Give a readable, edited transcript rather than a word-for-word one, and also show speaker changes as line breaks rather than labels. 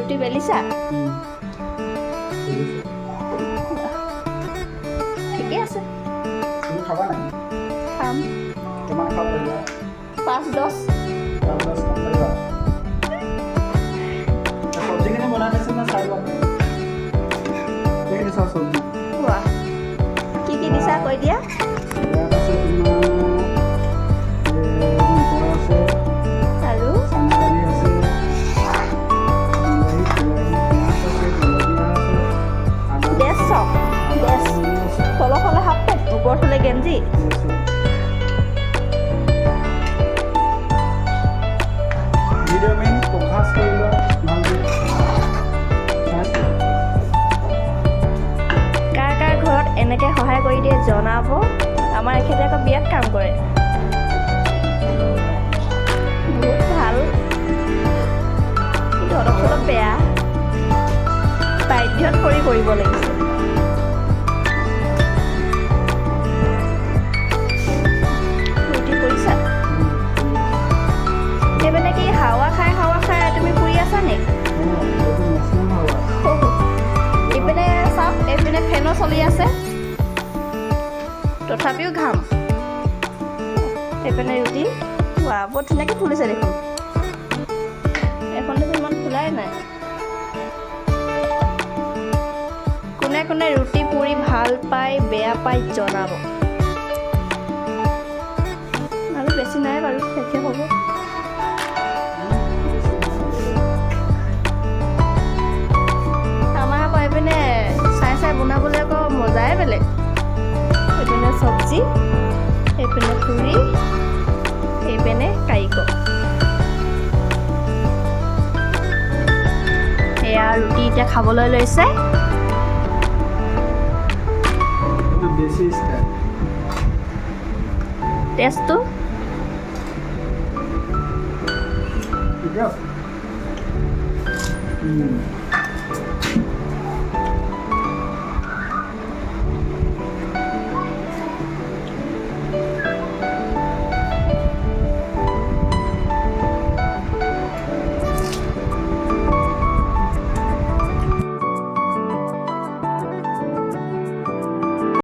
ৰুটি বেলিছা ঠিকে আছে
তুমি খাবা নাই
খাম
কিমান খাব পাৰিবা
5-10
5-10 খাব পাৰিবা চব্জিখিনি বনাই দিছে না চাই লোৱা কি দিছা চব্জি
কোৱা কি দিছা কৈ দিয়া
ইয়াত আছে তোমাৰ মটৰ আছে
আৰু
চানা দালি আছে
ডেছ চক ডেছ তলৰ ফালে হাফ পেণ্ট ওপৰত হ'লে গেঞ্জি
ভিডিঅ'মেন ফ'কাছ কৰি লোৱা ভালকৈ
কাৰ ঘৰত এনেকৈ সহায় কৰি দিয়ে জনাব আমাৰ এখেতে আকৌ বিয়াত কাম কৰে বহুত ভাল কিন্তু অলপ চলপ বেয়া বাধ্যত কৰিব লাগিছে ৰুটি কৰিছা এইপিনে কি হাৱা খাই তুমি ফুৰি আছা নি এইপিনে চাওক এইপিনে ফেনো চলি আছে তথাপিও ঘাম এইপিনে ৰুটি ৱা বৰ ধুনীয়াকৈ ফুলিছে দেখোন এখন দেখোন ইমান ফুলাই নাই কোনে কোনে ৰুটি পুৰি ভাল পায় বেয়া পায় জনাব আৰু বেছি নাই বাৰু শেষে হ'ব আমাৰ আকৌ এইপিনে চাই বনাবলৈ আকৌ মজাই বেলেগ এইপিনে চব্জি এইপিনে পুৰি এইপিনে কাৰিকৰ এয়া ৰুটি এতিয়া খাবলৈ লৈছে
দেশী ষ্টাইল
টেষ্টটো
ঠিক আছে